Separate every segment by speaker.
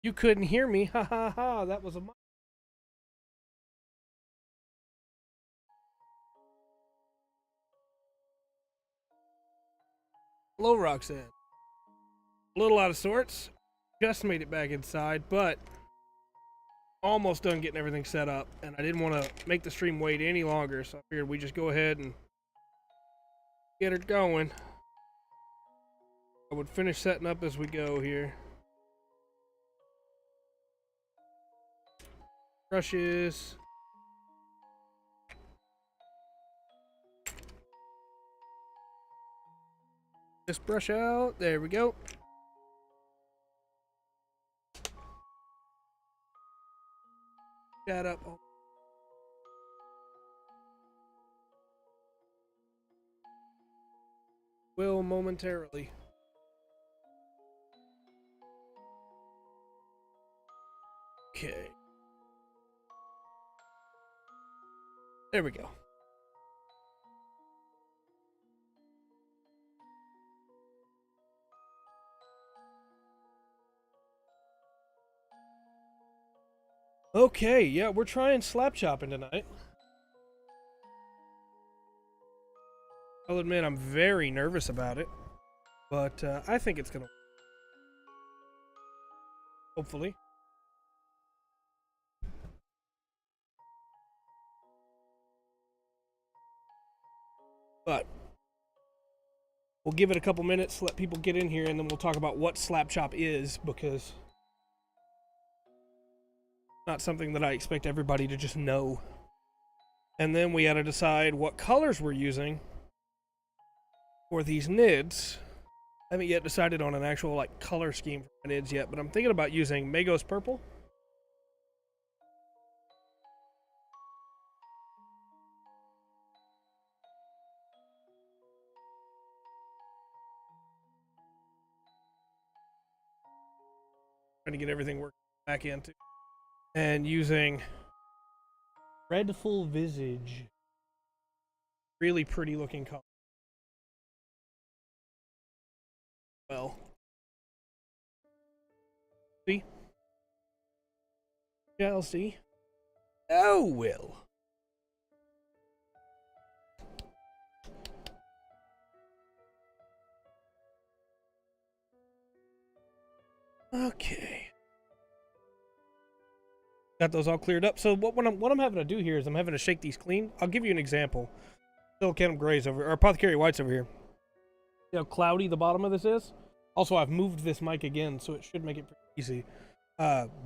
Speaker 1: You couldn't hear me. Ha ha ha. That was a. Hello, Roxanne. A little out of sorts. Just made it back inside, but almost done getting everything set up. And I didn't want to make the stream wait any longer, so I figured we just go ahead and get it going. I would finish setting up as we go here. Brushes. Just brush out. There we go. That up. Will momentarily. Okay. There we go. Okay, yeah, we're trying slap chopping tonight. I'll admit I'm very nervous about it, but I think it's gonna. Hopefully. But we'll give it a couple minutes, let people get in here, and then we'll talk about what Slapchop is, because it's not something that I expect everybody to just know. And then we got to decide what colors we're using for these NIDs. I haven't yet decided on an actual like color scheme for NIDs yet, but I'm thinking about using Magos Purple. Trying to get everything working back into. And using Dreadful Visage. Really pretty looking color. Well. See? Shall see. Oh, will. Okay. Got those all cleared up. So what I'm having to do here is I'm having to shake these clean. I'll give you an example. Silicon Grays over, or Apothecary Whites over here. See how cloudy the bottom of this is? Also, I've moved this mic again, so it should make it pretty easy.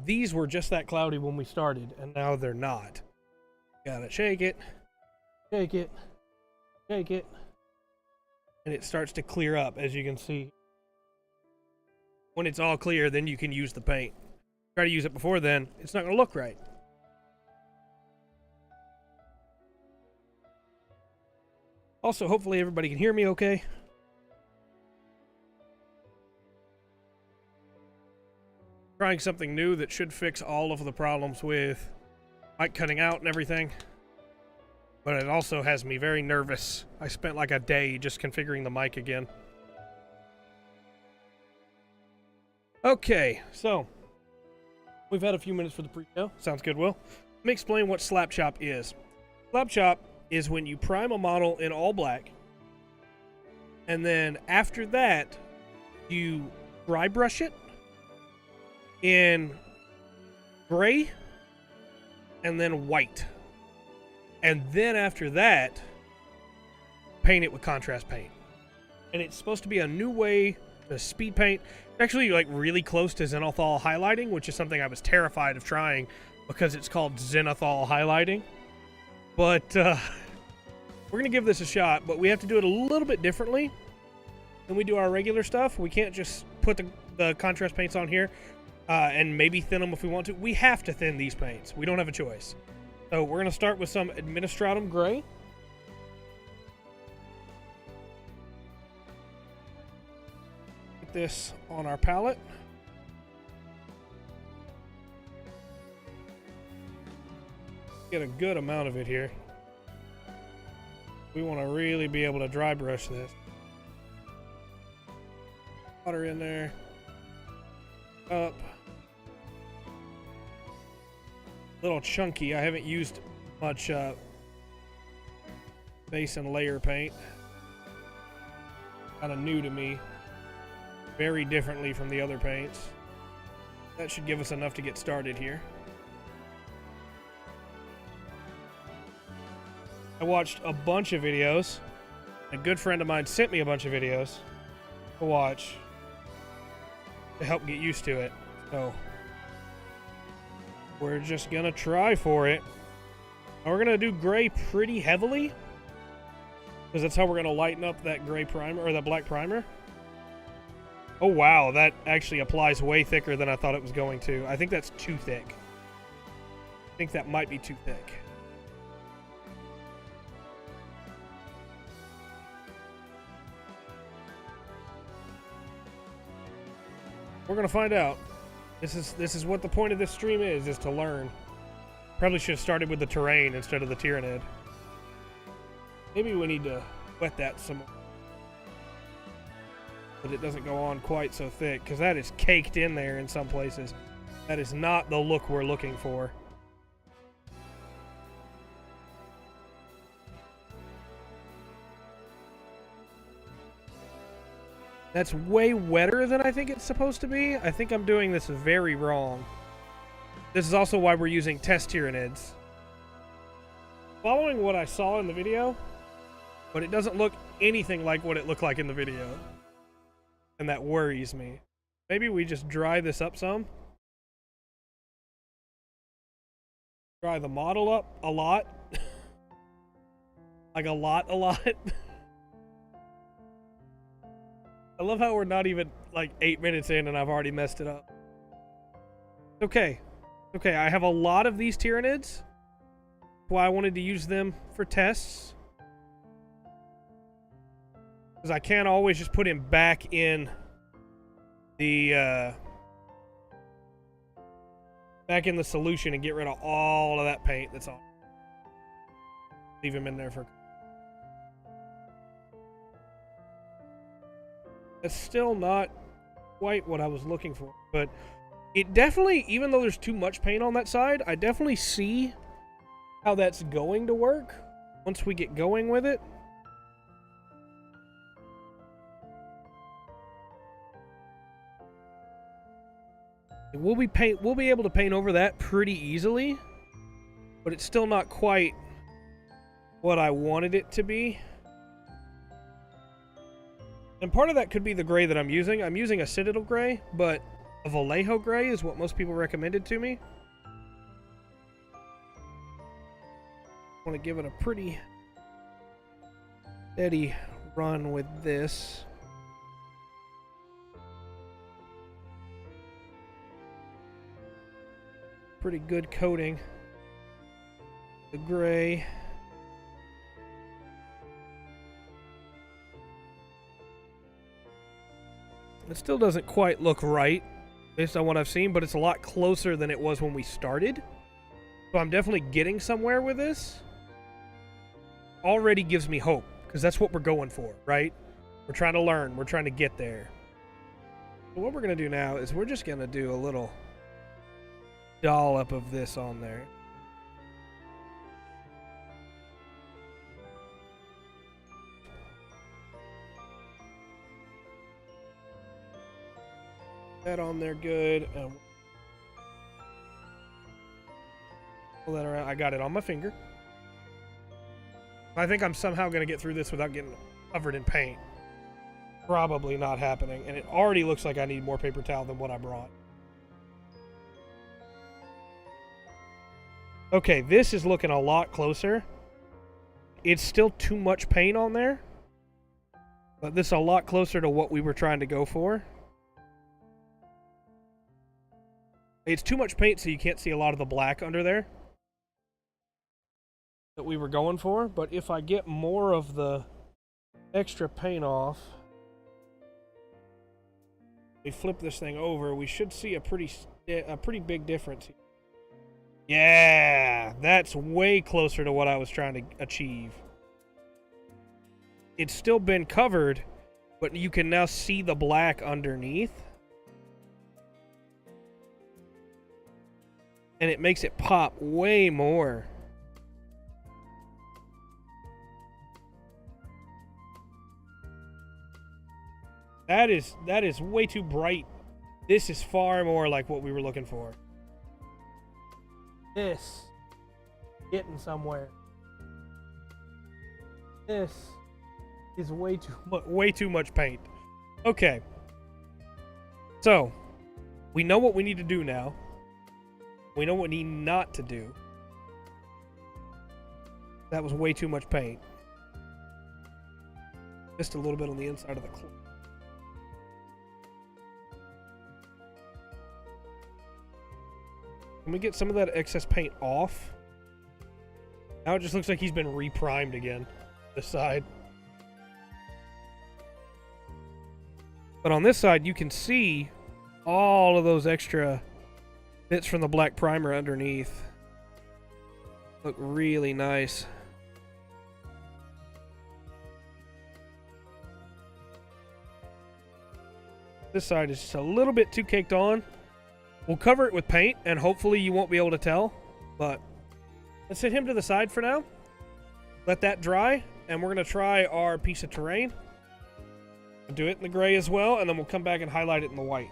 Speaker 1: These were just that cloudy when we started, and now they're not. Gotta shake it, shake it, shake it, and it starts to clear up, as you can see. When it's all clear, then you can use the paint. Try to use it before then, it's not gonna look right. Also, hopefully everybody can hear me okay. Trying something new that should fix all of the problems with mic cutting out and everything. But it also has me very nervous. I spent like a day just configuring the mic again. Okay, so we've had a few minutes for the pre-show. Sounds good, Will. Let me explain what Slapchop is. Slapchop is when you prime a model in all black, and then after that, you dry brush it in gray and then white. And then after that, paint it with contrast paint. And it's supposed to be a new way to speed paint. Actually, like really close to zenithal highlighting, which is something I was terrified of trying because it's called zenithal highlighting. But we're going to give this a shot, but we have to do it a little bit differently than we do our regular stuff. We can't just put the contrast paints on here and maybe thin them if we want to. We have to thin these paints. We don't have a choice. So we're going to start with some Administratum Gray. Put this on our palette. Get a good amount of it here. We want to really be able to dry brush this. Water in there. Up. little chunky. I haven't used much base and layer paint. Kind of new to me. Very differently from the other paints. That should give us enough to get started here. I watched a bunch of videos. A good friend of mine sent me a bunch of videos to watch to help get used to it. So we're just gonna try for it. And we're gonna do gray pretty heavily, because that's how we're gonna lighten up that gray primer, or that black primer. Oh wow, that actually applies way thicker than I thought it was going to. I think that's too thick. I think that might be too thick. We're gonna find out. This is what the point of this stream is to learn. Probably should have started with the terrain instead of the Tyranid. Maybe we need to wet that some more, but it doesn't go on quite so thick, because that is caked in there in some places. That is not the look we're looking for. That's way wetter than I think it's supposed to be. I think I'm doing this very wrong. This is also why we're using test Tyranids. Following what I saw in the video, but it doesn't look anything like what it looked like in the video. And that worries me. Maybe we just dry this up some. Dry the model up a lot. Like a lot. I love how we're not even like 8 minutes in and I've already messed it up. Okay. Okay, I have a lot of these Tyranids. Why I wanted to use them for tests. Because I can't always just put him back in the solution and get rid of all of that paint that's on. Leave him in there for... That's still not quite what I was looking for, but it definitely, even though there's too much paint on that side, I definitely see how that's going to work once we get going with it. We'll be able to paint over that pretty easily, but it's still not quite what I wanted it to be. And part of that could be the gray that I'm using. I'm using a Citadel gray, but a Vallejo gray is what most people recommended to me. I want to give it a pretty steady run with this. Pretty good coating. The gray. It still doesn't quite look right based on what I've seen, but it's a lot closer than it was when we started. So I'm definitely getting somewhere with this. Already gives me hope, because that's what we're going for, right? We're trying to learn. We're trying to get there. So what we're going to do now is we're just going to do a little dollop of this on there. That on there good. Pull that around. I got it on my finger. I think I'm somehow going to get through this without getting covered in paint. Probably not happening. And it already looks like I need more paper towel than what I brought. Okay, this is looking a lot closer. It's still too much paint on there, but this is a lot closer to what we were trying to go for. It's too much paint, so you can't see a lot of the black under there that we were going for. But if I get more of the extra paint off, we flip this thing over, we should see a pretty big difference. Yeah, that's way closer to what I was trying to achieve. It's still been covered, but you can now see the black underneath. and it makes it pop way more. That is way too bright. This is far more like what we were looking for. This getting somewhere. This is way too much paint. Okay. So, we know what we need to do now. We know what we need not to do. That was way too much paint. Just a little bit on the inside of the clip. Can we get some of that excess paint off? Now it just looks like he's been reprimed again. This side. But on this side, you can see all of those extra bits from the black primer underneath. Look really nice. This side is just a little bit too caked on. We'll cover it with paint, and hopefully you won't be able to tell. But let's set him to the side for now. Let that dry, and we're going to try our piece of terrain. We'll do it in the gray as well, and then we'll come back and highlight it in the white.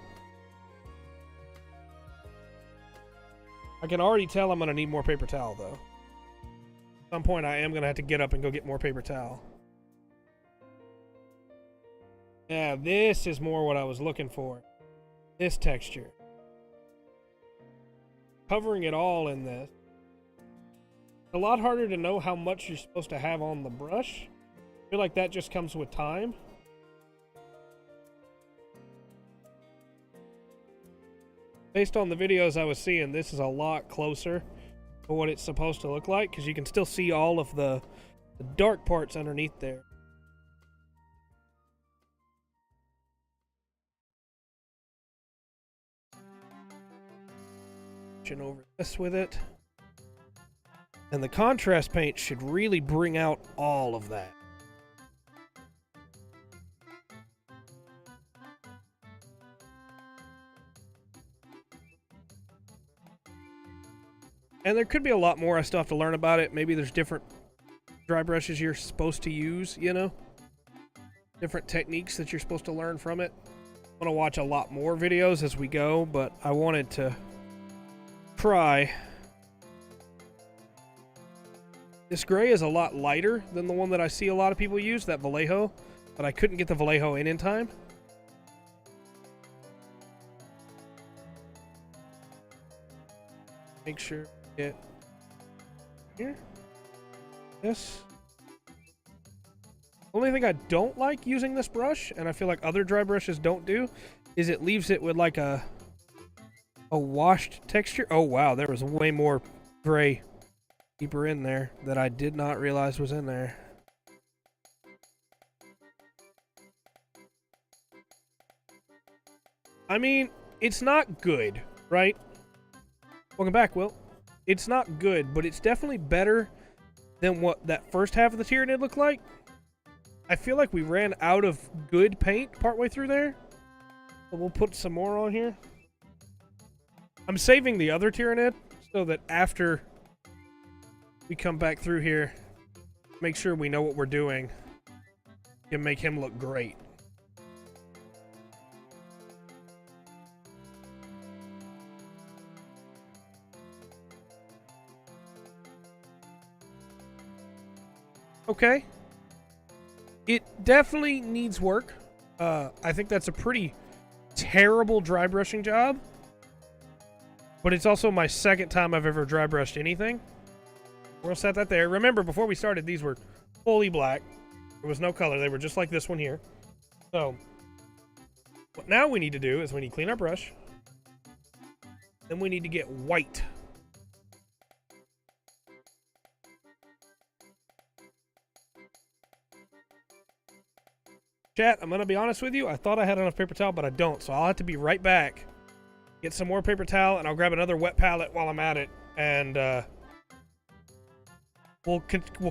Speaker 1: I can already tell I'm going to need more paper towel, though. At some point, I am going to have to get up and go get more paper towel. Yeah, this is more what I was looking for. This texture. Covering it all in this. It's a lot harder to know how much you're supposed to have on the brush. I feel like that just comes with time. Based on the videos I was seeing, this is a lot closer to what it's supposed to look like, because you can still see all of the dark parts underneath there. Over this with it, and the contrast paint should really bring out all of that. And there could be a lot more I still have to learn about it. Maybe there's different dry brushes you're supposed to use, you know, different techniques that you're supposed to learn from it. I'm gonna watch a lot more videos as we go, but I wanted to try. This gray is a lot lighter than the one that I see a lot of people use, that Vallejo, but I couldn't get the Vallejo in time. Make sure get here. This. Only thing I don't like using this brush, and I feel like other dry brushes don't do, is it leaves it with like a washed texture. Oh wow, there was way more gray deeper in there that I did not realize was in there. I mean, it's not good, right? Welcome back, Will. It's not good, but it's definitely better than what that first half of the Tyranid looked like. I feel like we ran out of good paint partway through there. So we'll put some more on here. I'm saving the other Tyranid so that after we come back through here, make sure we know what we're doing and make him look great. Okay. It definitely needs work. I think that's a pretty terrible dry brushing job. But it's also my second time I've ever dry brushed anything. We'll set that there. Remember, before we started, these were fully black. There was no color. They were just like this one here. So, what now we need to do is we need to clean our brush. Then we need to get white. Chat, I'm going to be honest with you. I thought I had enough paper towel, but I don't. So I'll have to be right back. Get some more paper towel, and I'll grab another wet palette while I'm at it. And we'll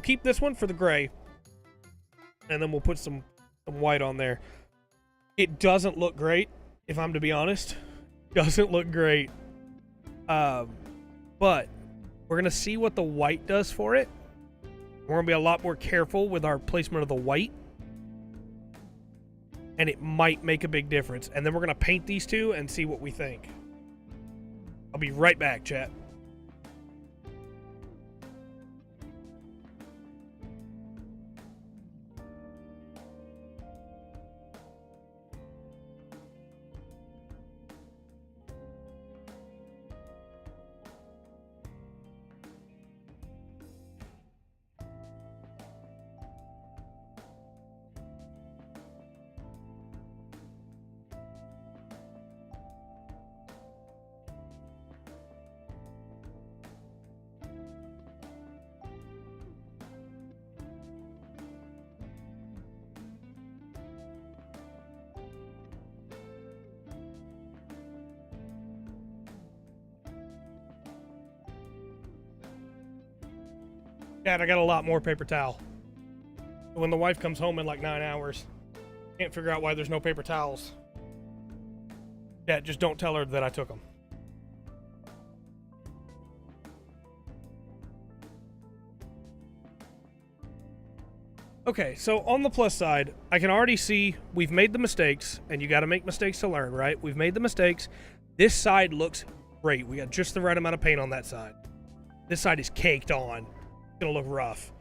Speaker 1: keep this one for the gray. And then we'll put some white on there. It doesn't look great, if I'm to be honest. Doesn't look great. but we're going to see what the white does for it. We're going to be a lot more careful with our placement of the white. And it might make a big difference. And then we're going to paint these two and see what we think. I'll be right back, chat. Dad, I got a lot more paper towel. When the wife comes home in like 9 hours, can't figure out why there's no paper towels. Dad, just don't tell her that I took them. Okay, so on the plus side, I can already see we've made the mistakes, and you got to make mistakes to learn, right? We've made the mistakes. This side looks great. We got just the right amount of paint on that side. This side is caked on. Gonna look rough.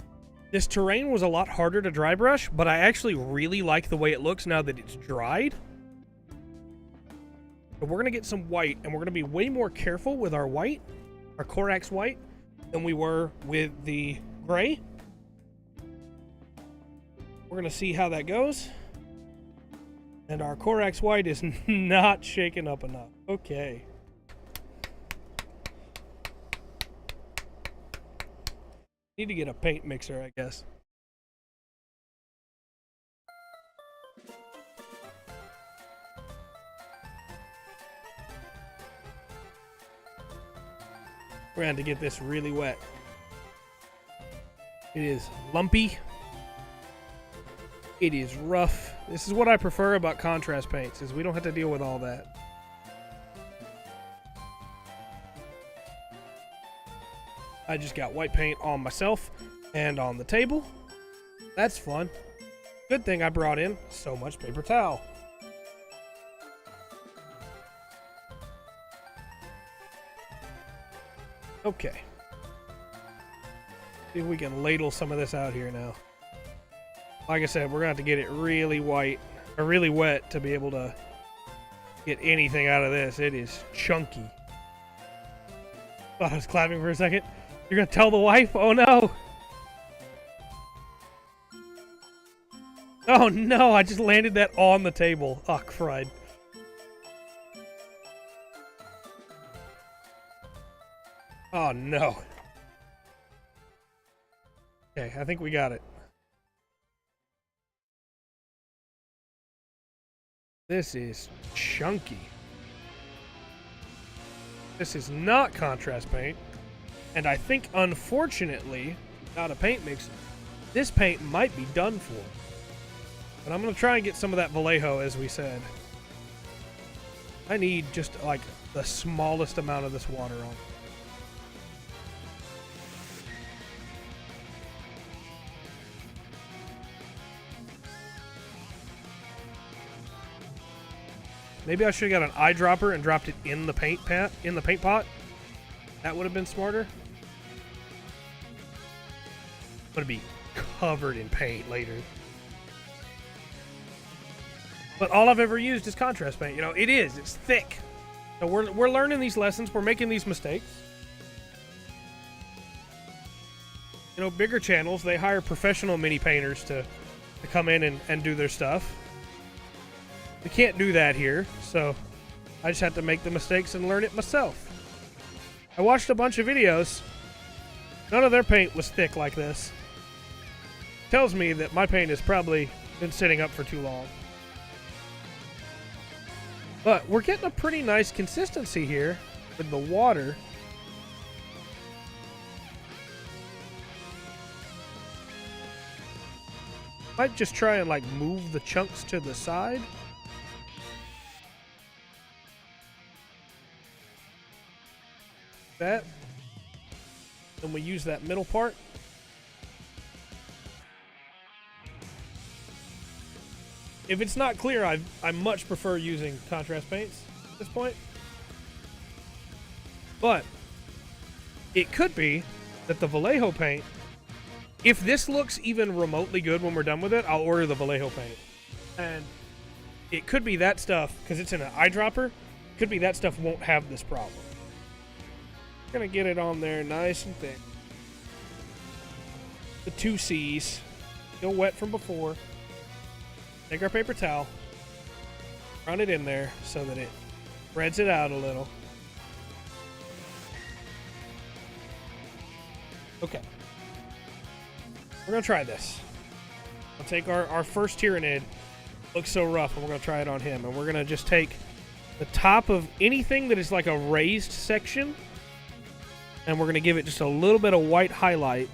Speaker 1: This terrain was a lot harder to dry brush, but I actually really like the way it looks now that it's dried. So we're gonna get some white, and we're gonna be way more careful with our white, our Corax white, than we were with the gray. We're gonna see how that goes. And our Corax white is not shaken up enough. Okay. Need to get a paint mixer, I guess. We're going to have to get this really wet. It is lumpy. It is rough. This is what I prefer about contrast paints, is we don't have to deal with all that. I just got white paint on myself and on the table. That's fun. Good thing I brought in so much paper towel. Okay. See if we can ladle some of this out here now. Like I said, we're going to have to get it really white, or really wet, to be able to get anything out of this. It is chunky. Thought I was clapping for a second. You're going to tell the wife? Oh, no. Oh, no. I just landed that on the table. Oh, crud. Oh, no. Okay, I think we got it. This is chunky. This is not contrast paint. And I think, unfortunately, without a paint mix, this paint might be done for. But I'm going to try and get some of that Vallejo, as we said. I need just, like, the smallest amount of this water on. Maybe I should have got an eyedropper and dropped it in the paint pot. That would have been smarter. I'm gonna be covered in paint later. But all I've ever used is contrast paint. You know, it's thick. So we're learning these lessons. We're making these mistakes. You know, bigger channels, they hire professional mini painters to come in and do their stuff. We can't do that here, so I just have to make the mistakes and learn it myself. I watched a bunch of videos. None of their paint was thick like this. Tells me that my paint has probably been sitting up for too long. But we're getting a pretty nice consistency here with the water. Might just try and like move the chunks to the side. That Then we use that middle part. If it's not clear, I much prefer using contrast paints at this point. But it could be that the Vallejo paint, if this looks even remotely good when we're done with it, I'll order the Vallejo paint. And it could be that stuff, because it's in an eyedropper, could be that stuff won't have this problem. Gonna get it on there nice and thick. The 2 C's, still wet from before. Take our paper towel, run it in there so that it spreads it out a little. Okay. We're going to try this. I'll take our first Tyranid. Looks so rough, and we're going to try it on him. And we're going to just take the top of anything that is like a raised section, and we're going to give it just a little bit of white highlight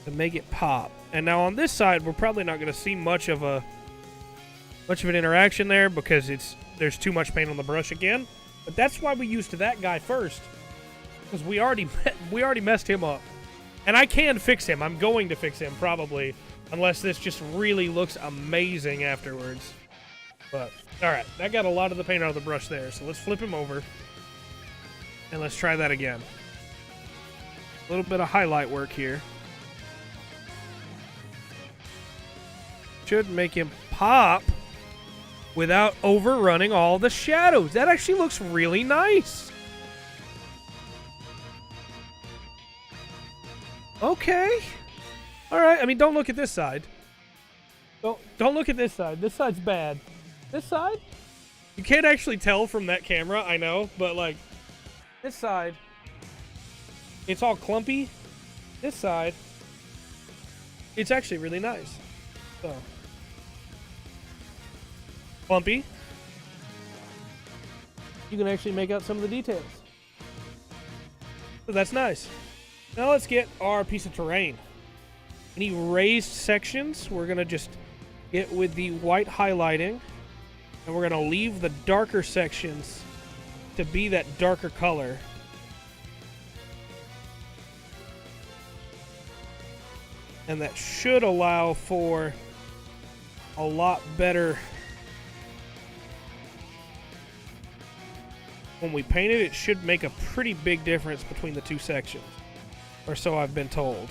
Speaker 1: to make it pop. And now on this side, we're probably not going to see much of an interaction there because there's too much paint on the brush again. But that's why we used that guy first, because we already messed him up. And I can fix him. I'm going to fix him probably, unless this just really looks amazing afterwards. But all right, that got a lot of the paint out of the brush there. So let's flip him over and let's try that again. A little bit of highlight work here. Should make him pop without overrunning all the shadows. That actually looks really nice. Okay. All right. I mean, don't look at this side. Don't look at this side. This side's bad. This side? You can't actually tell from that camera, I know, but like this side, it's all clumpy. This side, it's actually really nice. So clumpy. You can actually make out some of the details. So that's nice. Now let's get our piece of terrain. Any raised sections, we're going to just get with the white highlighting. And we're going to leave the darker sections to be that darker color. And that should allow for a lot better. When we paint it, it should make a pretty big difference between the two sections. Or so I've been told.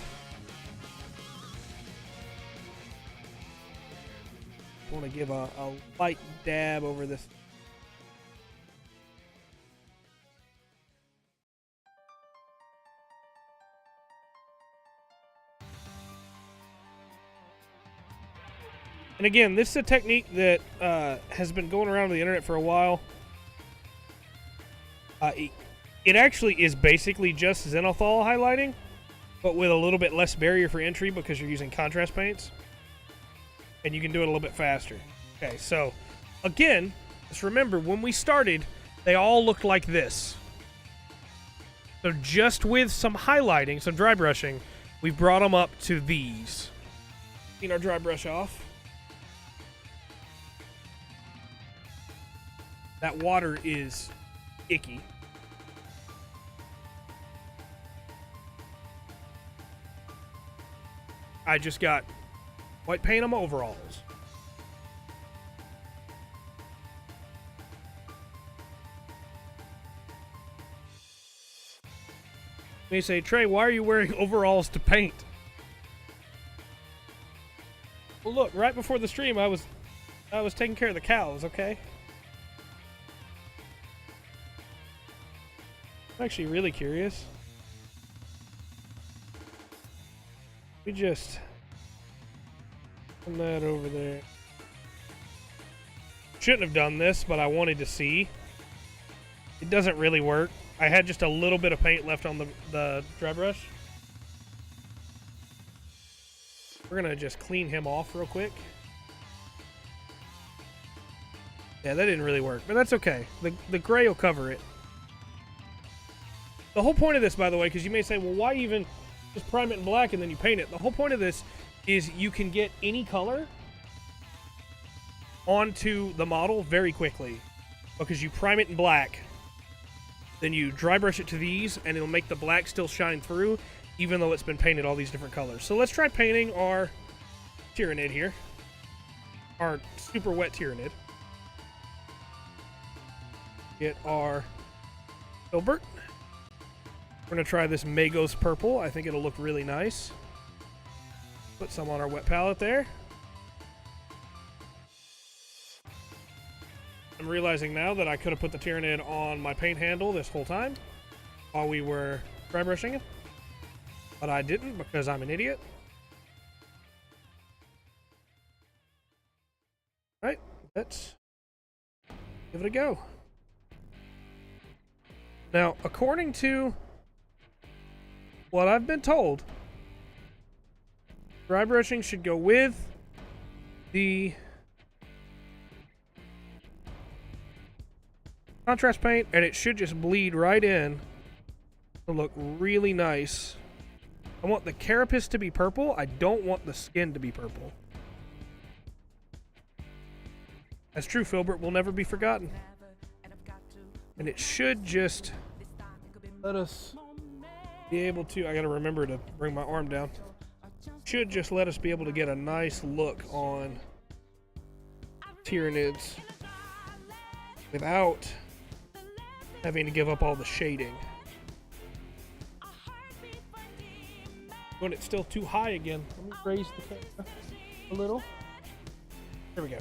Speaker 1: I want to give a light dab over this. And again, this is a technique that has been going around the internet for a while. It actually is basically just Zenithal highlighting, but with a little bit less barrier for entry because you're using contrast paints. And you can do it a little bit faster. Okay, so again, just remember when we started, they all looked like this. So just with some highlighting, some dry brushing, we've brought them up to these. Clean our dry brush off. That water is icky. I just got white paint on my overalls. They say, Trey, why are you wearing overalls to paint? Well, look, right before the stream, I was taking care of the cows, okay? I'm actually really curious. We just put that over there. Shouldn't have done this, but I wanted to see. It doesn't really work. I had just a little bit of paint left on the dry brush. We're gonna just clean him off real quick. Yeah, that didn't really work, but that's okay. The gray will cover it. The whole point of this, by the way, because you may say, well, why even just prime it in black and then you paint it? The whole point of this is you can get any color onto the model very quickly because you prime it in black then you dry brush it to these, and it'll make the black still shine through, even though it's been painted all these different colors. So let's try painting our Tyranid here. Our super wet Tyranid. Get our filbert. We're going to try this Magos purple. I think it'll look really nice. Put some on our wet palette there. I'm realizing now that I could have put the Tyranid on my paint handle this whole time while we were dry brushing it. But I didn't because I'm an idiot. Alright, let's give it a go. Now, according to what I've been told, dry brushing should go with the contrast paint, and it should just bleed right in to look really nice. I want the carapace to be purple. I don't want the skin to be purple. That's true, Filbert will never be forgotten. And it should just let us be able to, I gotta remember to bring my arm down. Should just let us be able to get a nice look on Tyranids without having to give up all the shading. When it's still too high again, let me raise the camera a little. There we go.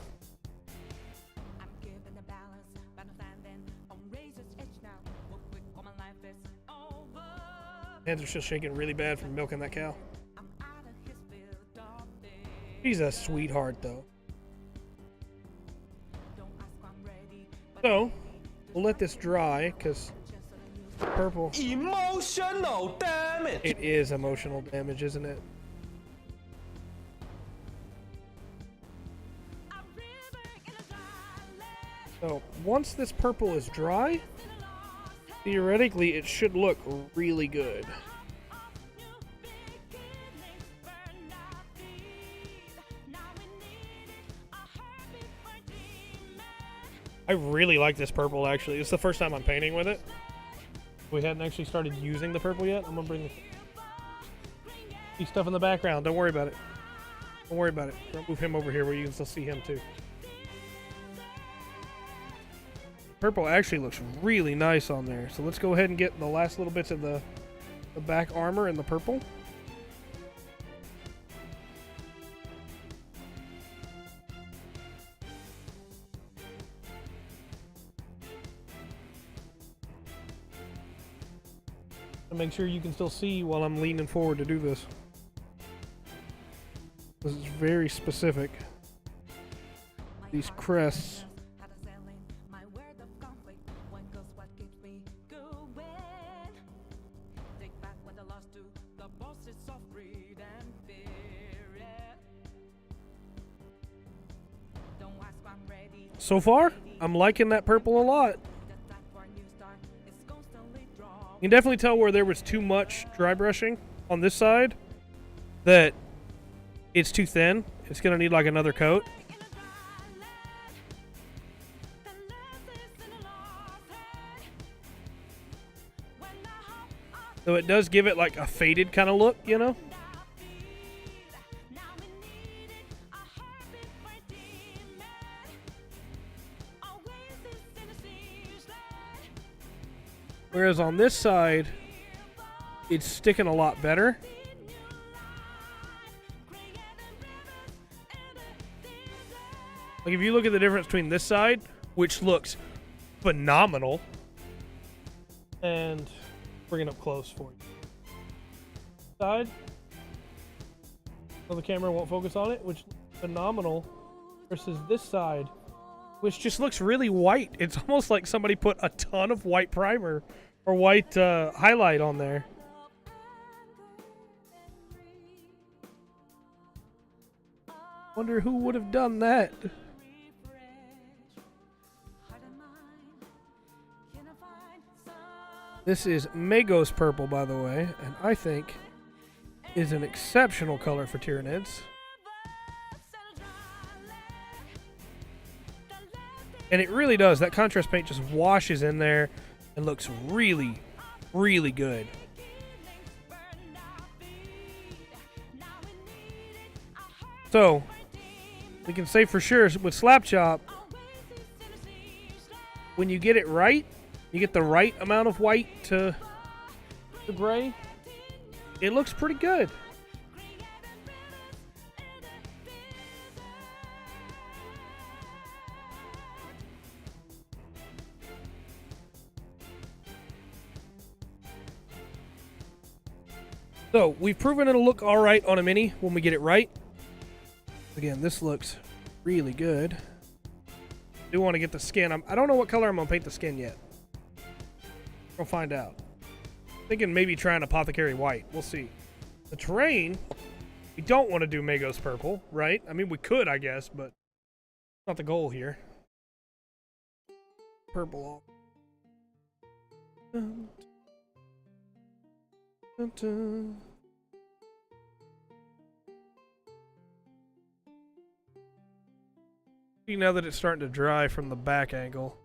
Speaker 1: Hands are still shaking really bad from milking that cow. She's a sweetheart, though. So, we'll let this dry, because purple... Emotional damage! It is emotional damage, isn't it? So, once this purple is dry, theoretically, it should look really good. I really like this purple, actually. It's the first time I'm painting with it. We hadn't actually started using the purple yet. I'm gonna bring the stuff in the background. Don't worry about it. Don't worry about it. Don't move him over here where you can still see him too. Purple actually looks really nice on there. So let's go ahead and get the last little bits of the back armor in the purple. Make sure you can still see while I'm leaning forward to do this. This is very specific. These crests. So far, I'm liking that purple a lot. You can definitely tell where there was too much dry brushing on this side, that it's too thin. It's going to need like another coat. So it does give it like a faded kind of look, you know? Whereas on this side, it's sticking a lot better. Like if you look at the difference between this side, which looks phenomenal, and bring it up close for you. Side, so the camera won't focus on it, which looks phenomenal, versus this side, which just looks really white. It's almost like somebody put a ton of white primer or white highlight on there. Wonder who would have done that. This is Magos purple, by the way, and I think is an exceptional color for Tyranids. And it really does. That contrast paint just washes in there. and looks really, really good. So, we can say for sure with Slapchop, when you get it right, you get the right amount of white to the gray, it looks pretty good. So, we've proven it'll look all right on a Mini when we get it right. Again, this looks really good. I do want to get the skin. I don't know what color I'm going to paint the skin yet. We'll find out. Thinking maybe try an Apothecary White. We'll see. The terrain, we don't want to do Magos Purple, right? I mean, we could, I guess, but not the goal here. Purple. Dun, dun, dun. Now that it's starting to dry from the back angle,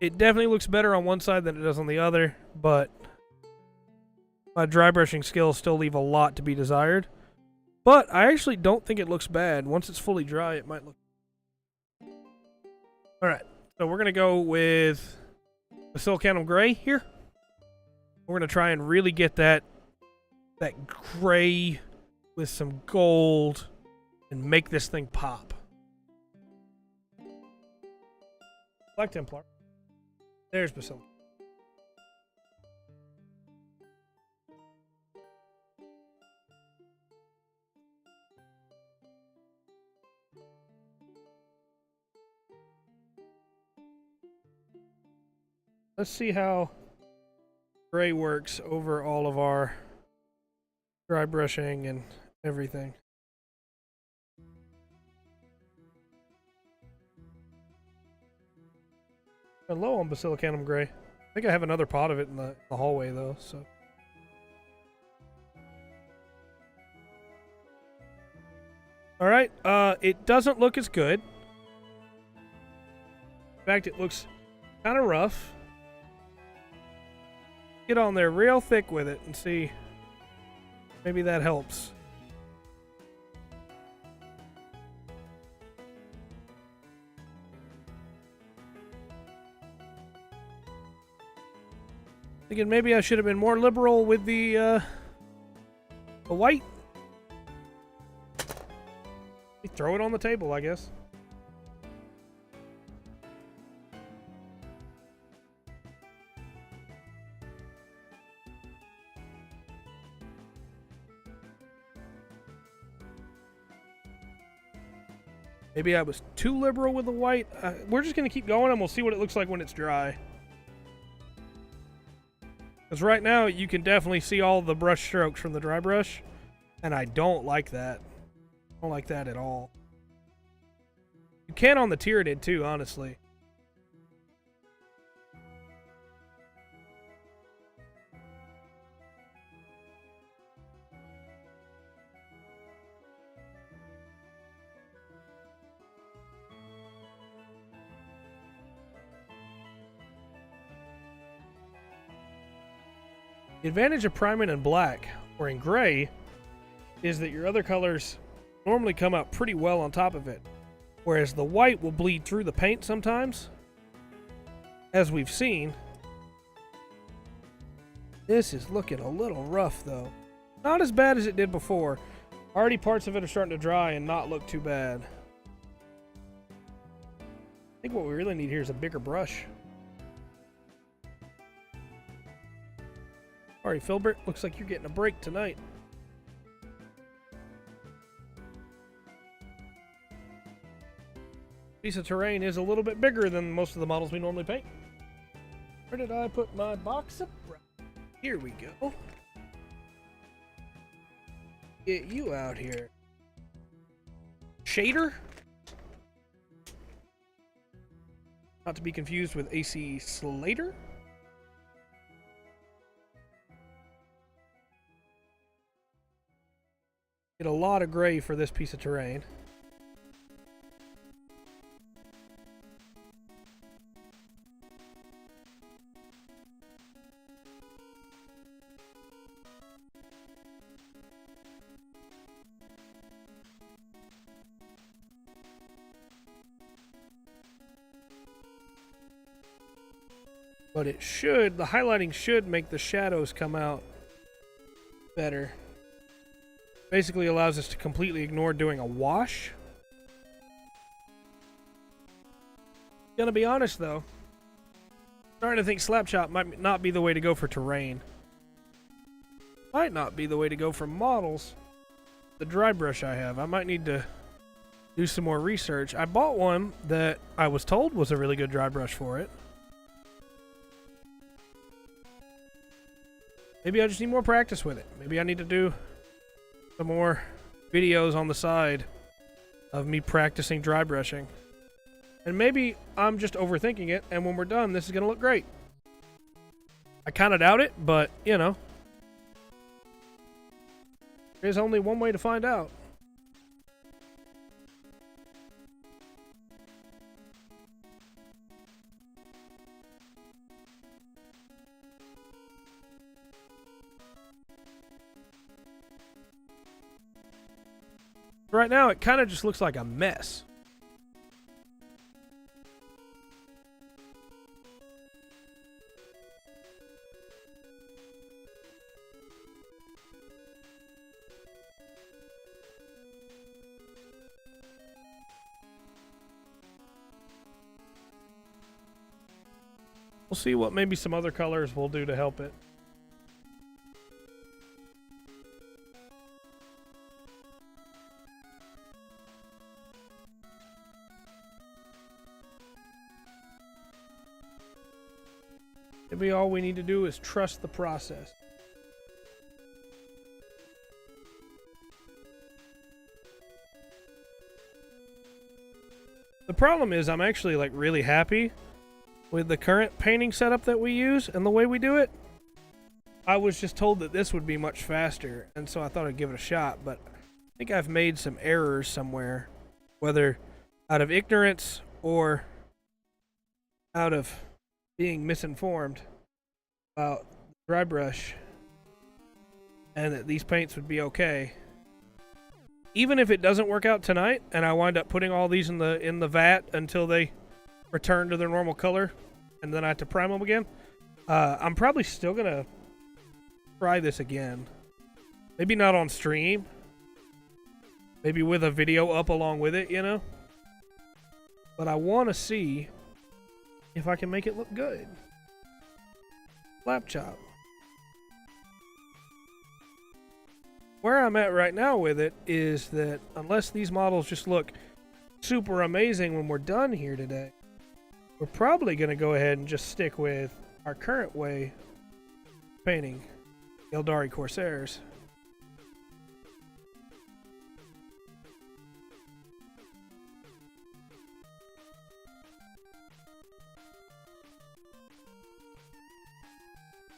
Speaker 1: it definitely looks better on one side than it does on the other, but my dry brushing skills still leave a lot to be desired. But I actually don't think it looks bad. Once it's fully dry, it might look... Alright, so we're going to go with the Silicon Gray here. We're going to try and really get that gray with some gold and make this thing pop. Black Templar. There's Basilica. Let's see how gray works over all of our dry brushing and everything. I'm low on Basilicanum Gray. I think I have another pot of it in the hallway though, so. Alright, it doesn't look as good. In fact, it looks kind of rough. Get on there real thick with it and see. Maybe that helps. Thinking maybe I should have been more liberal with the white. Throw it on the table, I guess. Maybe I was too liberal with the white. We're just going to keep going and we'll see what it looks like when it's dry. Because right now you can definitely see all the brush strokes from the dry brush. And I don't like that. I don't like that at all. You can on the Tyranid too, honestly. The advantage of priming in black or in gray is that your other colors normally come out pretty well on top of it, whereas the white will bleed through the paint sometimes, as we've seen. This is looking a little rough though. Not as bad as it did before. Already parts of it are starting to dry and not look too bad. I think what we really need here is a bigger brush. Alright, Filbert, looks like you're getting a break tonight. Piece of terrain is a little bit bigger than most of the models we normally paint. Where did I put my box of brush? Here we go. Get you out here. Shader? Not to be confused with AC Slater. Get a lot of gray for this piece of terrain. But it should, the highlighting should make the shadows come out better. Basically allows us to completely ignore doing a wash. Gonna be honest though, starting to think Slapchop might not be the way to go for terrain. Might not be the way to go for models. The dry brush I have, I might need to do some more research. I bought one that I was told was a really good dry brush for it. Maybe I just need more practice with it. Maybe I need to do some more videos on the side of me practicing dry brushing. And maybe I'm just overthinking it, and when we're done, this is going to look great. I kind of doubt it, but, you know. There's only one way to find out. Right now, it kind of just looks like a mess. We'll see what maybe some other colors will do to help it. Maybe all we need to do is trust the process. The problem is I'm actually like really happy with the current painting setup that we use and the way we do it. I was just told that this would be much faster, and so I thought I'd give it a shot, but I think I've made some errors somewhere, whether out of ignorance or out of being misinformed about dry brush, and that these paints would be okay. Even if it doesn't work out tonight and I wind up putting all these in the vat until they return to their normal color and then I have to prime them again, I'm probably still gonna try this again. Maybe not on stream, maybe with a video up along with it, you know, but I want to see if I can make it look good. Slapchop. Where I'm at right now with it is that unless these models just look super amazing when we're done here today, we're probably going to go ahead and just stick with our current way of painting Eldari Corsairs.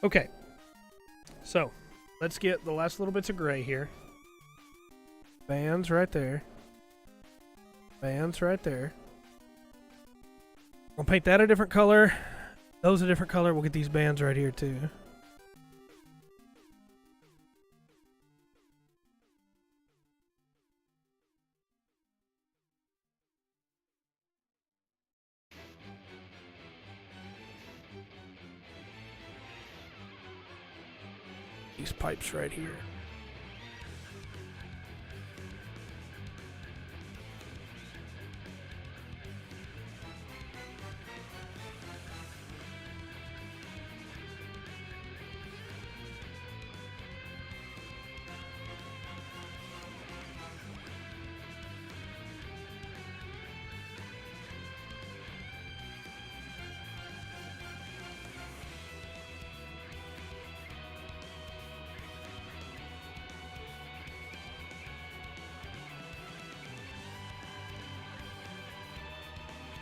Speaker 1: Okay, so let's get the last little bits of gray here. Bands right there. Bands right there. I'll paint that a different color. Those a different color. We'll get these bands right here too. These pipes right here.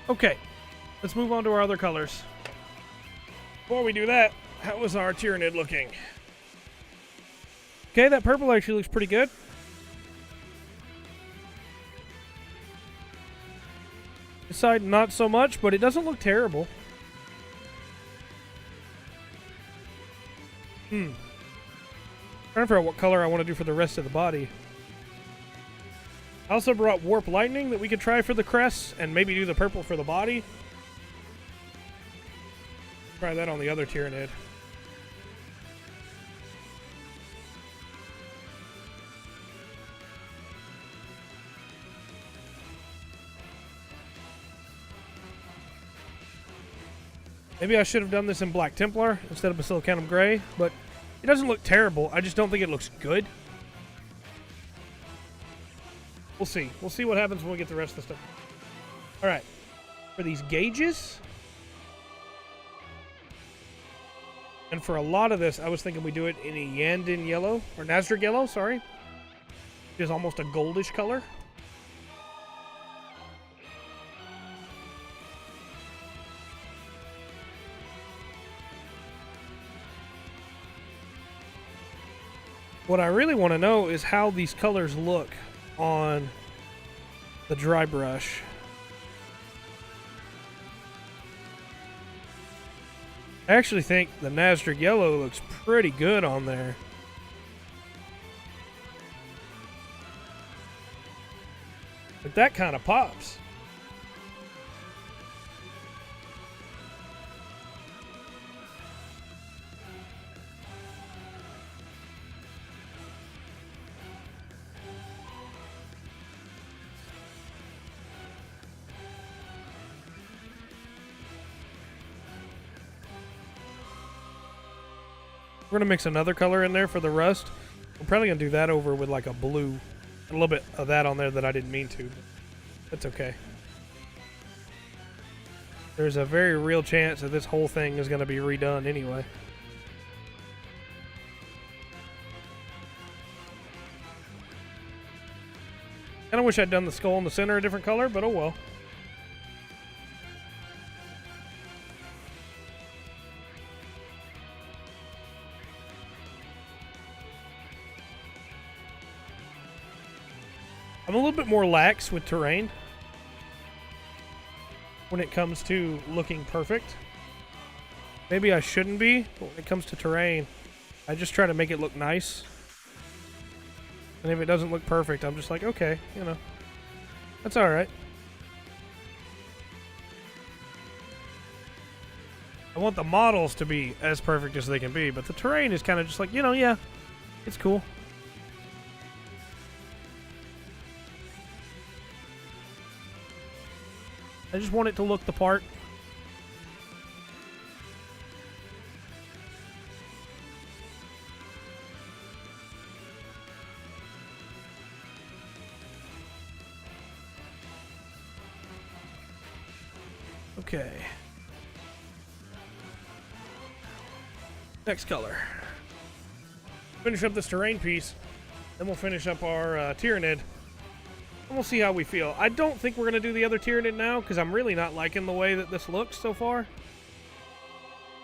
Speaker 1: Okay, let's move on to our other colors. Before we do that, how was our Tyranid looking? Okay, that purple actually looks pretty good. This side, not so much, but it doesn't look terrible. Trying to figure out what color I want to do for the rest of the body. I also brought Warp Lightning that we could try for the crests and maybe do the purple for the body. Try that on the other Tyranid. Maybe I should have done this in Black Templar instead of Basilicanum Gray, but it doesn't look terrible. I just don't think it looks good. We'll see. We'll see what happens when we get the rest of the stuff. All right. For these gauges, and for a lot of this, I was thinking we do it in a Yandin yellow, or Nazarick yellow, sorry. It is almost a goldish color. What I really want to know is how these colors look on the dry brush. I actually think the Nazarick yellow looks pretty good on there. But that kind of pops. We're going to mix another color in there for the rust. I'm probably going to do that over with like a blue. A little bit of that on there that I didn't mean to. But that's okay. There's a very real chance that this whole thing is going to be redone anyway. Kind of wish I'd done the skull in the center a different color, but oh well. I'm a little bit more lax with terrain when it comes to looking perfect. Maybe I shouldn't be, but when it comes to terrain, I just try to make it look nice. And if it doesn't look perfect, I'm just like, okay, you know, that's all right. I want the models to be as perfect as they can be, but the terrain is kind of just like, you know, yeah, it's cool. I just want it to look the part. Okay. Next color. Finish up this terrain piece, then we'll finish up our Tyranid. And we'll see how we feel. I don't think we're going to do the other Tyranid now, because I'm really not liking the way that this looks so far.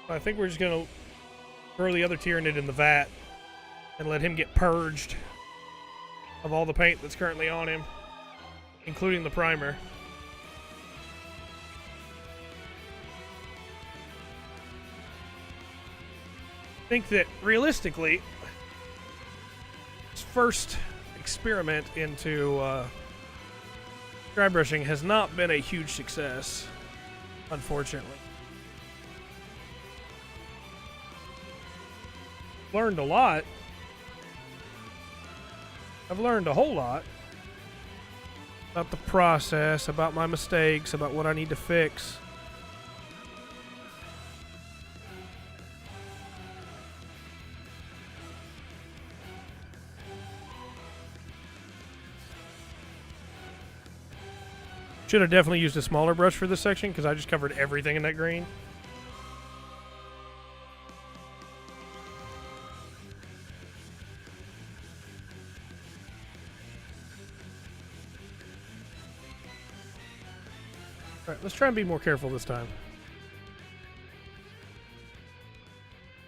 Speaker 1: I think we're just going to throw the other Tyranid in the vat and let him get purged of all the paint that's currently on him, including the primer. I think that realistically, this first experiment into dry brushing has not been a huge success, unfortunately. Learned a lot. I've learned a whole lot about the process, about my mistakes, about what I need to fix. Should have definitely used a smaller brush for this section because I just covered everything in that green. Alright, let's try and be more careful this time.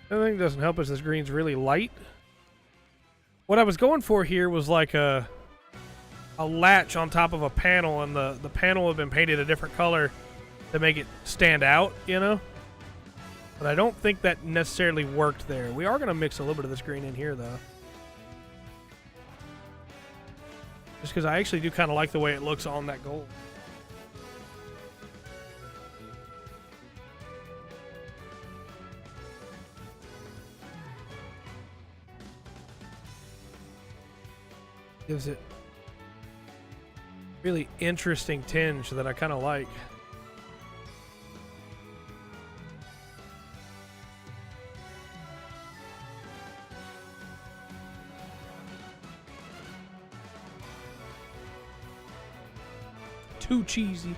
Speaker 1: The other thing that doesn't help is this green's really light. What I was going for here was like a latch on top of a panel, and the panel had been painted a different color to make it stand out, you know? But I don't think that necessarily worked there. We are going to mix a little bit of this green in here, though. Just because I actually do kind of like the way it looks on that gold. Gives it really interesting tinge that I kind of like. Too cheesy.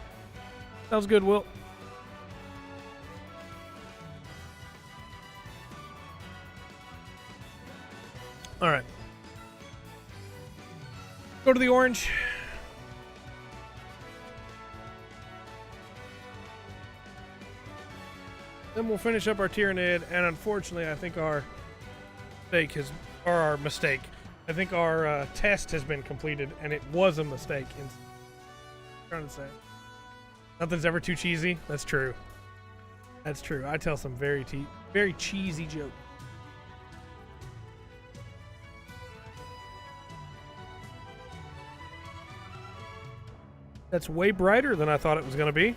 Speaker 1: Sounds good, Will. All right. Go to the orange. Then we'll finish up our Tyranid, and unfortunately, I think our mistake. I think our test has been completed, and it was a mistake. I'm trying to say, nothing's ever too cheesy. That's true. That's true. I tell some very cheesy jokes. That's way brighter than I thought it was going to be.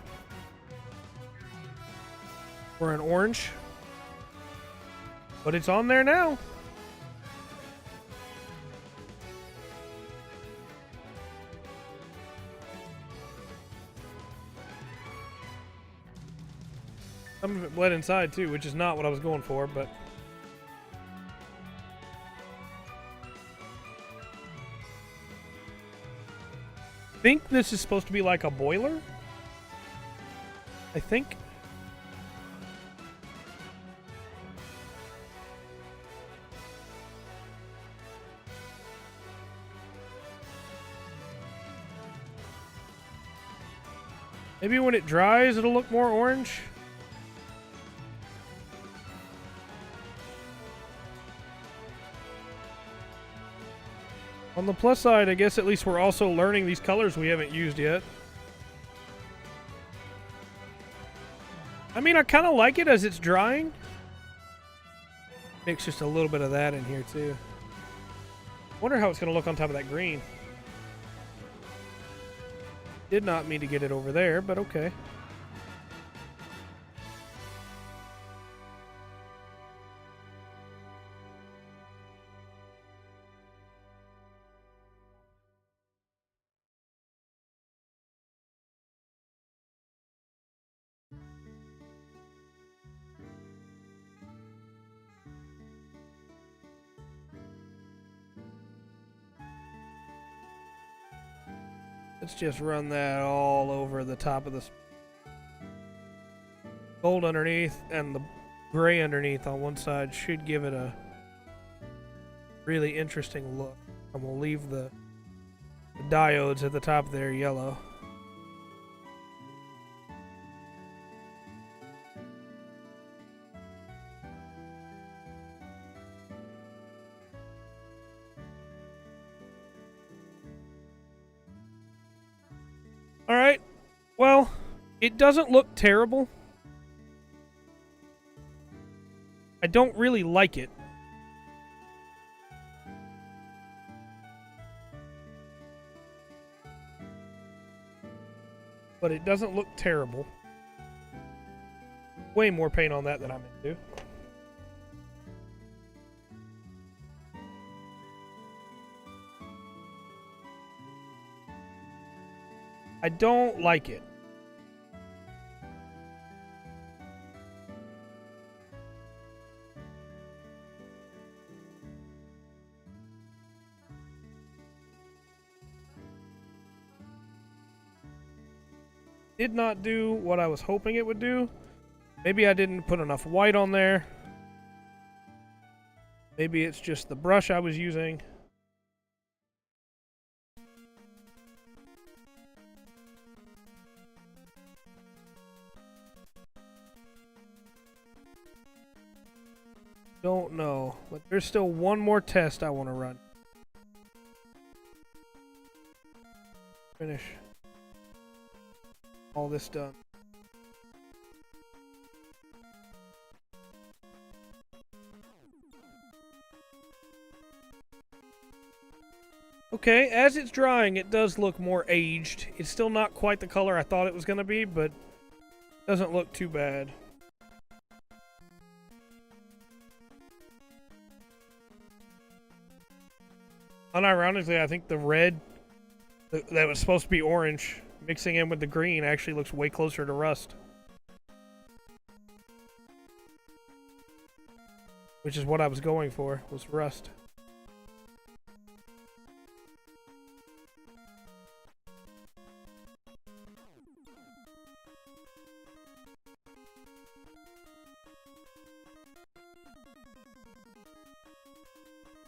Speaker 1: We're an orange. But it's on there now. Some of it bled inside too, which is not what I was going for, but... I think this is supposed to be like a boiler. I think. Maybe when it dries, it'll look more orange. On the plus side, I guess at least we're also learning these colors we haven't used yet. I mean, I kind of like it as it's drying. Mix just a little bit of that in here too. Wonder how it's going to look on top of that green. Did not mean to get it over there, but okay. Let's just run that all over the top of this gold underneath, and the gray underneath on one side should give it a really interesting look. And we'll leave the diodes at the top there yellow. All right. Well, it doesn't look terrible. I don't really like it. But it doesn't look terrible. Way more paint on that than I'm into. I don't like it. Did not do what I was hoping it would do. Maybe I didn't put enough white on there. Maybe it's just the brush I was using. Don't know, but there's still one more test I want to run. Finish all this done. Okay, as it's drying, it does look more aged. It's still not quite the color I thought it was going to be, but doesn't look too bad. Unironically, I think the red that was supposed to be orange mixing in with the green actually looks way closer to rust. Which is what I was going for, was rust.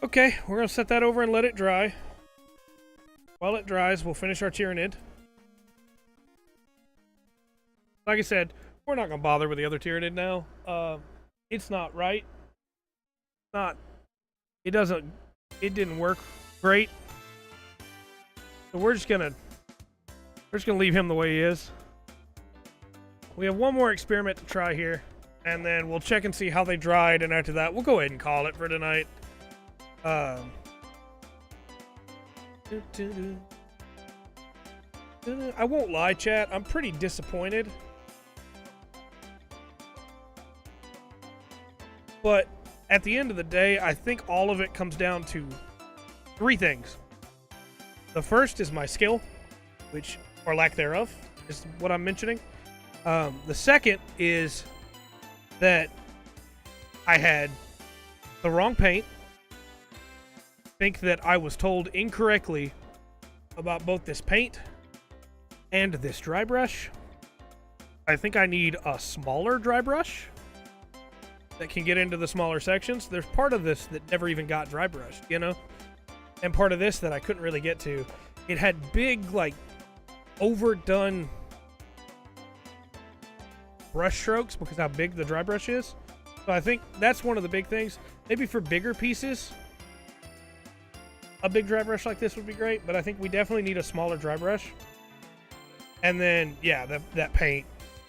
Speaker 1: Okay, we're going to set that over and let it dry. While it dries, we'll finish our Tyranid. Like I said, we're not going to bother with the other Tyranid now. It's not right. It didn't work great. So we're just gonna leave him the way he is. We have one more experiment to try here, and then we'll check and see how they dried, and after that, we'll go ahead and call it for tonight. I won't lie, chat. I'm pretty disappointed. But at the end of the day, I think all of it comes down to 3 things. The first is my skill, which, or lack thereof, is what I'm mentioning. The second is that I had the wrong paint. Think that I was told incorrectly about both this paint and this dry brush. I think I need a smaller dry brush that can get into the smaller sections. There's part of this that never even got dry brushed, you know? And part of this that I couldn't really get to. It had big, like, overdone brush strokes because how big the dry brush is. So I think that's one of the big things. Maybe for bigger pieces, a big dry brush like this would be great, but I think we definitely need a smaller dry brush. And then, yeah, that paint,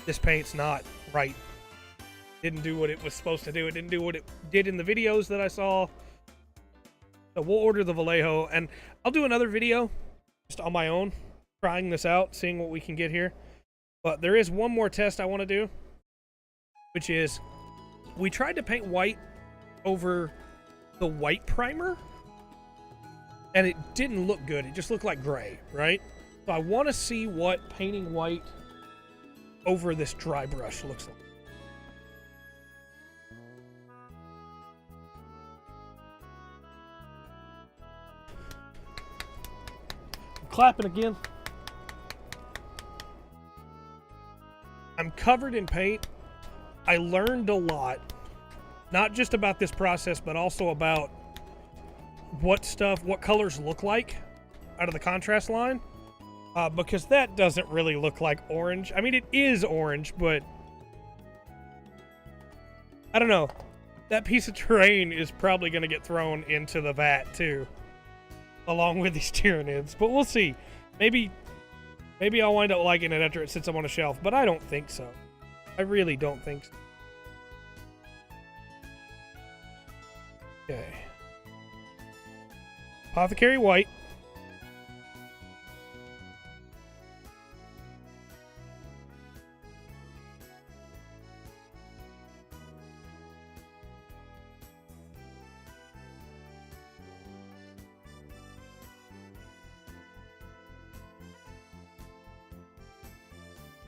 Speaker 1: this paint's not right. Didn't do what it was supposed to do. It didn't do what it did in the videos that I saw. So we'll order the Vallejo, and I'll do another video just on my own, trying this out, seeing what we can get here. But there is one more test I want to do, which is we tried to paint white over the white primer, and it didn't look good. It just looked like gray, right? So I want to see what painting white over this dry brush looks like. Clapping again. I'm covered in paint. I learned a lot, not just about this process, but also about what colors look like out of the contrast line, because that doesn't really look like orange. I mean, it is orange, but I don't know. That piece of terrain is probably going to get thrown into the vat too, along with these Tyranids, but we'll see. Maybe I'll wind up liking it after it sits up on a shelf, but I don't think so. I really don't think so. Okay. Apothecary white.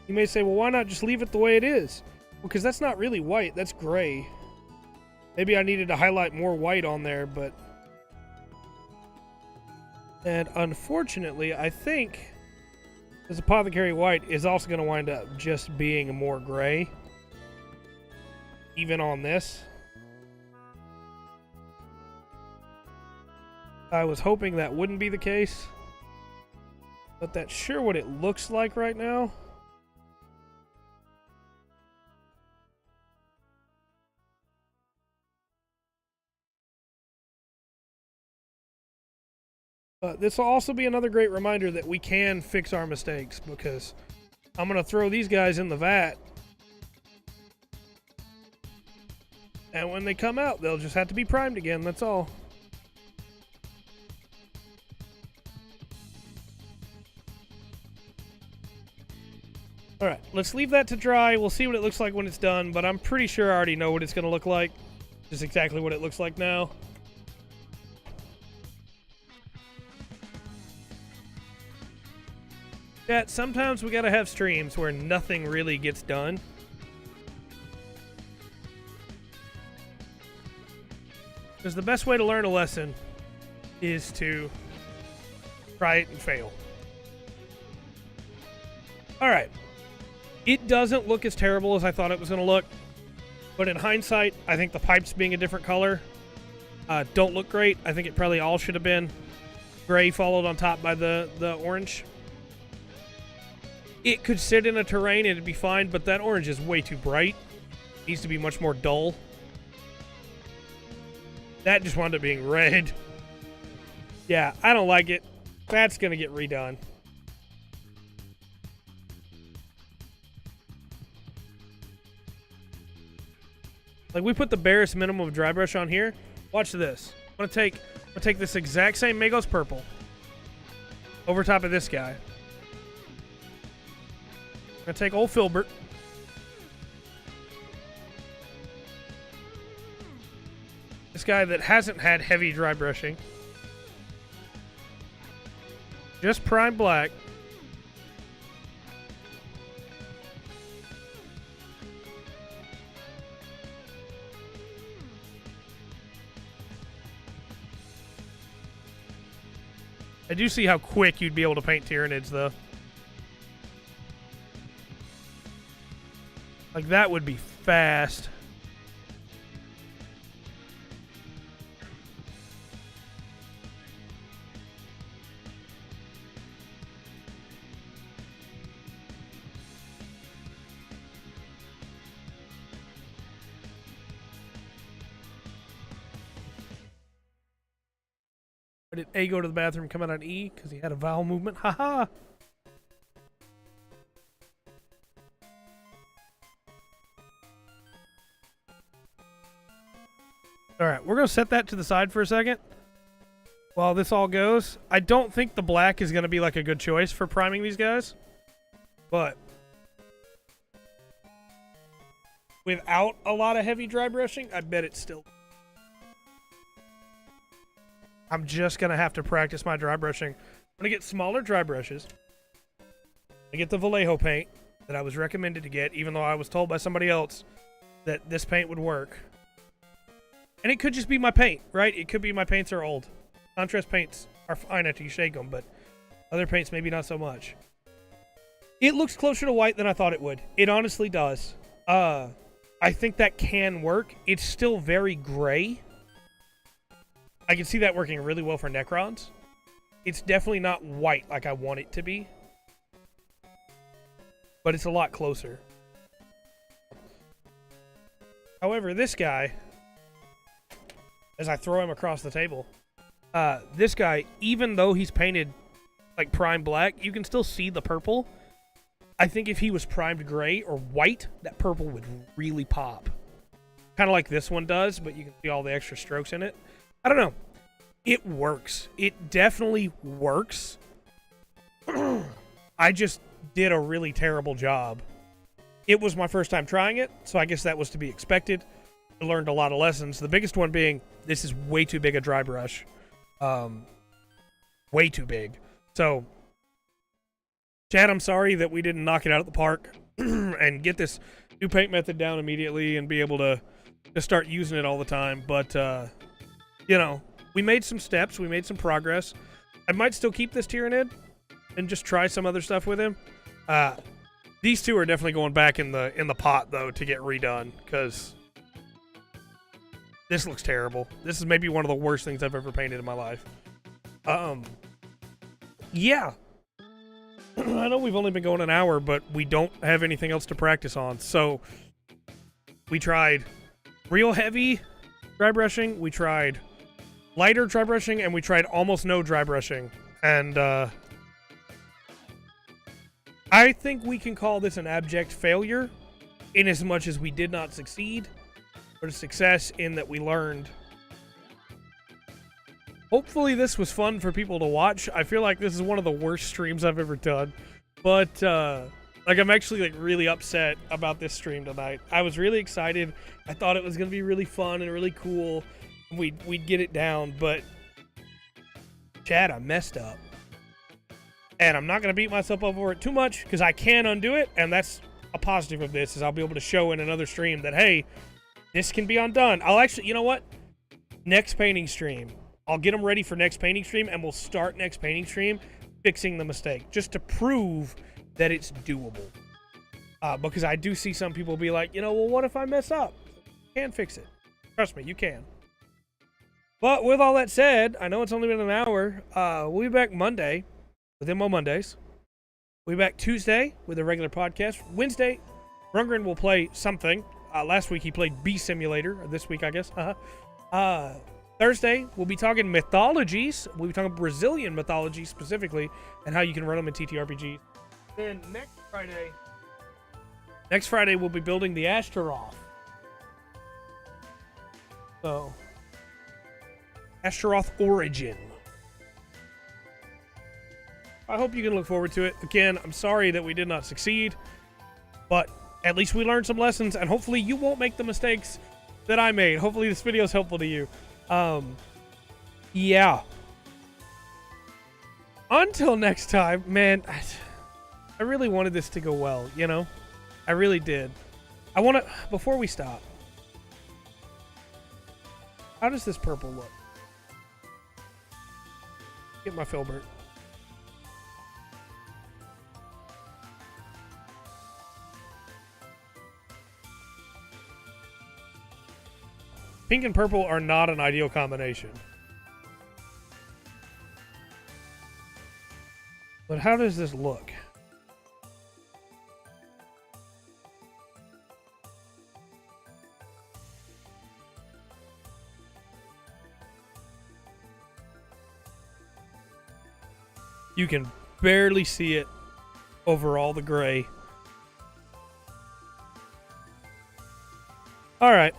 Speaker 1: You may say, well, why not just leave it the way it is? Well, because that's not really white, that's gray. Maybe I needed to highlight more white on there, but... And unfortunately, I think this Apothecary white is also going to wind up just being more gray. Even on this. I was hoping that wouldn't be the case. But that's sure what it looks like right now. This will also be another great reminder that we can fix our mistakes, because I'm going to throw these guys in the vat, and when they come out, they'll just have to be primed again, that's all. Alright, let's leave that to dry. We'll see what it looks like when it's done, but I'm pretty sure I already know what it's going to look like. Just exactly what it looks like now. Yeah, sometimes we gotta have streams where nothing really gets done. Because the best way to learn a lesson is to try it and fail. Alright. It doesn't look as terrible as I thought it was going to look. But in hindsight, I think the pipes being a different color don't look great. I think it probably all should have been gray followed on top by the orange. It could sit in a terrain and it'd be fine, but that orange is way too bright. It needs to be much more dull. That just wound up being red. Yeah, I don't like it. That's going to get redone. Like, we put the barest minimum of dry brush on here. Watch this. I'm gonna take this exact same Magos purple over top of this guy. I'm gonna take old Filbert. This guy that hasn't had heavy dry brushing. Just prime black. I do see how quick you'd be able to paint Tyranids, though. Like, that would be fast. Did A go to the bathroom, come out on E because he had a vowel movement? Haha. All right, we're going to set that to the side for a second while this all goes. I don't think the black is going to be like a good choice for priming these guys, but without a lot of heavy dry brushing, I bet it's still... I'm just going to have to practice my dry brushing. I'm going to get smaller dry brushes. I get the Vallejo paint that I was recommended to get, even though I was told by somebody else that this paint would work. And it could just be my paint, right? It could be my paints are old. Contrast paints are fine after you shake them, but other paints maybe not so much. It looks closer to white than I thought it would. It honestly does. I think that can work. It's still very gray. I can see that working really well for Necrons. It's definitely not white like I want it to be. But it's a lot closer. However, this guy, as I throw him across the table, this guy, even though he's painted like prime black, you can still see the purple. I think if he was primed gray or white, that purple would really pop. Kind of like this one does, but you can see all the extra strokes in it. I don't know. It works. It definitely works. I just did a really terrible job. It was my first time trying it, so I guess that was to be expected. I learned a lot of lessons. The biggest one being, this is way too big a dry brush. Way too big. So, Chad, I'm sorry that we didn't knock it out of the park and get this new paint method down immediately and be able to start using it all the time. But, you know, we made some steps. We made some progress. I might still keep this Tyranid and just try some other stuff with him. These two are definitely going back in the pot, though, to get redone, because this looks terrible. This is maybe one of the worst things I've ever painted in my life. Yeah. I know we've only been going an hour, but we don't have anything else to practice on. So we tried real heavy dry brushing, we tried lighter dry brushing, and we tried almost no dry brushing. And I think we can call this an abject failure, in as much as we did not succeed, but a success in that we learned. Hopefully this was fun for people to watch. I feel like this is one of the worst streams I've ever done, but like, I'm actually like really upset about this stream tonight. I was really excited. I thought it was gonna be really fun and really cool. We'd get it down, but Chad, I messed up. And I'm not going to beat myself up over it too much because I can undo it. And that's a positive of this, is I'll be able to show in another stream that, hey, this can be undone. I'll actually, you know what? Next painting stream, I'll get them ready for next painting stream, and we'll start next painting stream fixing the mistake, just to prove that it's doable. Because I do see some people be like, well, what if I mess up? You can fix it. Trust me, you can. But with all that said, I know it's only been an hour. We'll be back Monday with MO Mondays. We'll be back Tuesday with a regular podcast. Wednesday, Rundgren will play something. Last week he played Bee Simulator. Or this week, I guess. Thursday, we'll be talking mythologies. We'll be talking Brazilian mythology specifically, and how you can run them in TTRPGs. Then next Friday, we'll be building the Astaroth. So, Astaroth Origin. I hope you can look forward to it. Again, I'm sorry that we did not succeed, but at least we learned some lessons, and hopefully you won't make the mistakes that I made. Hopefully this video is helpful to you. Yeah. Until next time, man, I really wanted this to go well, I really did. I want to, before we stop, how does this purple look? Get my filbert. Pink and purple are not an ideal combination. But how does this look? You can barely see it over all the gray. All right.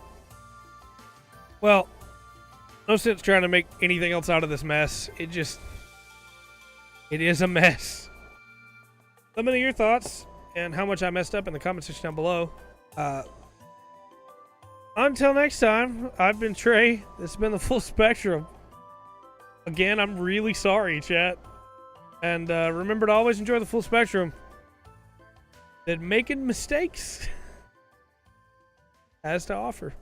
Speaker 1: Well, no sense trying to make anything else out of this mess. It is a mess. Let me know your thoughts and how much I messed up in the comment section down below. Until next time, I've been Trey. This has been the Full Spectrum. Again, I'm really sorry, chat. And remember to always enjoy the full spectrum. That making mistakes has to offer.